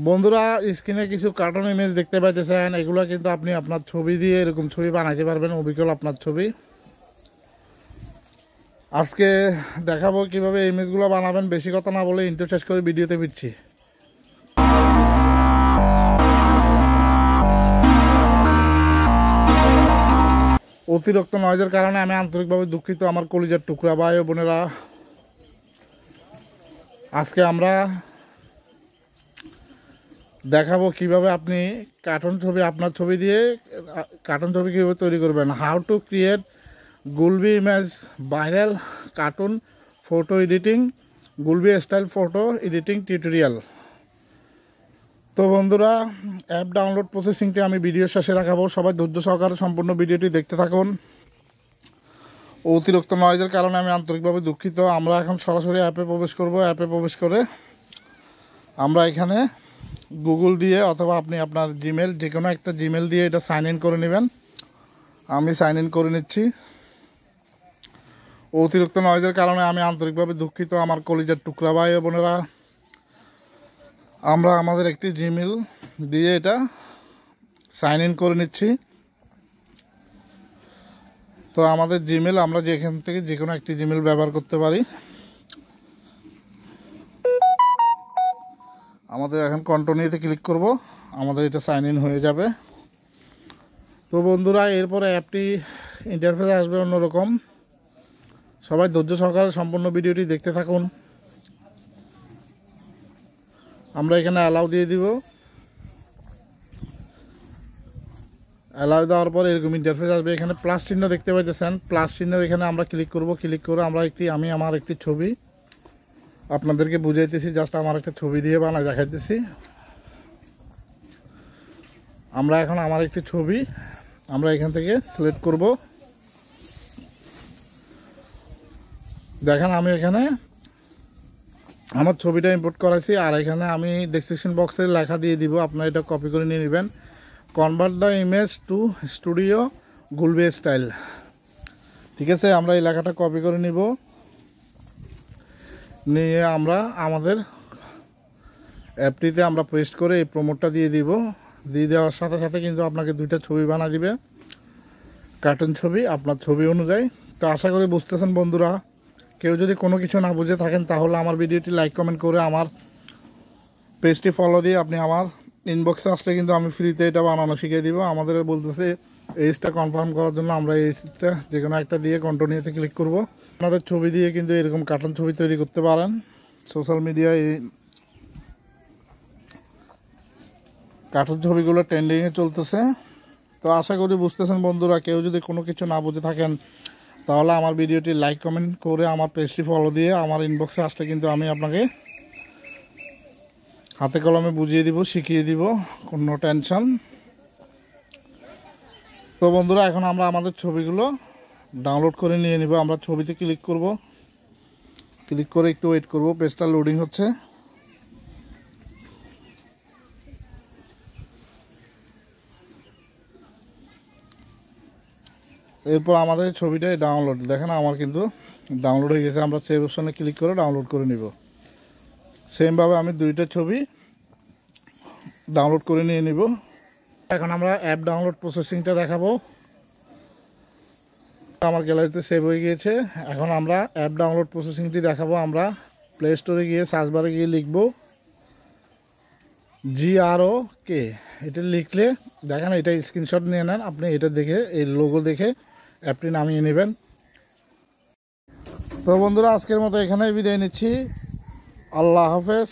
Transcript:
বন্ধুরা স্ক্রিনে কিছু কার্টুন ইমেজ দেখতে পাইতেছেন, এগুলো কিন্তু আপনি আপনার ছবি দিয়ে এরকম ছবি বানাইতে পারবেন, অবিকল আপনার ছবি। আজকে দেখাবো কিভাবে ইমেজগুলো বানাবেন। বেশি কথা না বলে ইন্টার শেষ করে ভিডিওতে ফিরছি। অতিরিক্ত নয়েজের কারণে আমি আন্তরিকভাবে দুঃখিত আমার কলিজার টুকরা ভাই ও বোনেরা। আজকে আমরা দেখাবো কিভাবে আপনি কার্টুন ছবি আপনার ছবি দিয়ে কার্টুন ছবি কীভাবে তৈরি করবেন। How to create Gulbi image viral cartoon photo editing, Gulbi style photo editing tutorial. তো বন্ধুরা, অ্যাপ ডাউনলোড প্রসেসিংটি আমি ভিডিওর শেষে দেখাবো, সবাই ধৈর্য সহকারে সম্পূর্ণ ভিডিওটি দেখতে থাকুন। অতিরিক্ত নয়েজের কারণে আমি আন্তরিকভাবে দুঃখিত। আমরা এখন সরাসরি অ্যাপে প্রবেশ করব। অ্যাপে প্রবেশ করে আমরা এখানে গুগল দিয়ে অথবা আপনি আপনার জিমেল, যে কোনো একটা জিমেল দিয়ে এটা সাইন ইন করে নেবেন। আমি সাইন ইন করে নিচ্ছি। অতিরিক্ত নয়েজের কারণে আমি আন্তরিকভাবে দুঃখিত আমার কলিজার টুকরা ভাই ও বোনেরা। আমরা আমাদের একটি জিমেল দিয়ে এটা সাইন ইন করে নিচ্ছি। তো আমাদের জিমেল আমরা যেখান থেকে যে কোনো একটি জিমেল ব্যবহার করতে পারি। আমাদের এখন কন্টিনিউতে ক্লিক করব, আমাদের এটা সাইন ইন হয়ে যাবে। তো বন্ধুরা, এরপরে অ্যাপটি ইন্টারফেস আসবে অন্যরকম। সবাই ধৈর্য সহকারে সম্পূর্ণ ভিডিওটি দেখতে থাকুন। আমরা এখানে অ্যালাউ দিয়ে দিব। অ্যালাউ দেওয়ার পরে এরকম ইন্টারফেস আসবে। এখানে প্লাস চিহ্ন দেখতে পাইতেছেন, প্লাস চিহ্নের এখানে আমরা ক্লিক করব। ক্লিক করে আমরা আমি আমার একটি ছবি আপনাদেরকে বুঝাইতেছি, জাস্ট আমার একটা ছবি দিয়ে বানাই দেখাইতেছি। আমরা এখন আমার একটি ছবি আমরা এখান থেকে সিলেক্ট করব। দেখেন আমি এখানে আমার ছবিটা ইম্পোর্ট করাইছি, আর এখানে আমি ডেসক্রিপশন বক্সে লেখা দিয়ে দিব, আপনারা এটা কপি করে নিয়ে নেবেন। Convert the image to studio গুলবি স্টাইল। ঠিক আছে, আমরা এই লেখাটা কপি করে নিব, নিয়ে আমরা আমাদের অ্যাপটিতে আমরা পেস্ট করে এই প্রমোটটা দিয়ে দিব। দিয়ে দেওয়ার সাথে সাথে কিন্তু আপনাকে দুইটা ছবি বানা দিবে, কার্টুন ছবি আপনার ছবি অনুযায়ী। তো আশা করি বুঝতেছেন বন্ধুরা। কেউ যদি কোনো কিছু না বুঝে থাকেন তাহলে আমার ভিডিওটি লাইক কমেন্ট করে আমার পেজটি ফলো দিয়ে আপনি আমার ইনবক্সে আসলে কিন্তু আমি ফ্রিতে এটা বানানো শিখিয়ে দিব। আমাদের বলতেছে এইজটা কনফার্ম করার জন্য আমরা এইজটা যে কোনো একটা দিয়ে কন্টিনিউতে ক্লিক করব। আপনাদের ছবি দিয়ে কিন্তু এরকম কার্টুন ছবি তৈরি করতে পারেন। সোশ্যাল মিডিয়ায় এই কার্টুন ছবিগুলো ট্রেন্ডিংয়ে চলতেছে। তো আশা করি বুঝতেছেন বন্ধুরা। কেউ যদি কোনো কিছু না বুঝে থাকেন তাহলে আমার ভিডিওটি লাইক কমেন্ট করে আমার পেজটি ফলো দিয়ে আমার ইনবক্সে আসলে কিন্তু আমি আপনাকে হাতে কলমে বুঝিয়ে দিব, শিখিয়ে দিব, কোনো টেনশন। তো বন্ধুরা, এখন আমরা আমাদের ছবিগুলো ডাউনলোড করে নিয়ে নিব। আমরা ছবিতে ক্লিক করব, ক্লিক করে একটু ওয়েট করব, পেজটা লোডিং হচ্ছে। এরপর আমাদের ছবিটা ডাউনলোড, দেখেন আমার কিন্তু ডাউনলোড হয়ে গেছে। আমরা সেভ অপশনে ক্লিক করে ডাউনলোড করে নিব। সেমভাবে আমি দুইটা ছবি ডাউনলোড করে নিয়ে নিব। এখন আমরা অ্যাপ ডাউনলোড প্রসেসিংটা দেখাবো। আমার গ্যালারিতে সেভ হয়ে গিয়েছে। এখন আমরা অ্যাপ ডাউনলোড প্রসেসিংটি দেখাবো। আমরা প্লে স্টোরে গিয়ে সার্চ বারে গিয়ে লিখব GROK। এটা লিখলে দেখেন, এটা স্ক্রিনশট নিয়ে নেন আপনি। এটা দেখে এই লোগো দেখে অ্যাপটি নামিয়ে নেবেন। তো বন্ধুরা, আজকের মতো এখানেই বিদায় নিচ্ছি। আল্লাহ হাফেজ।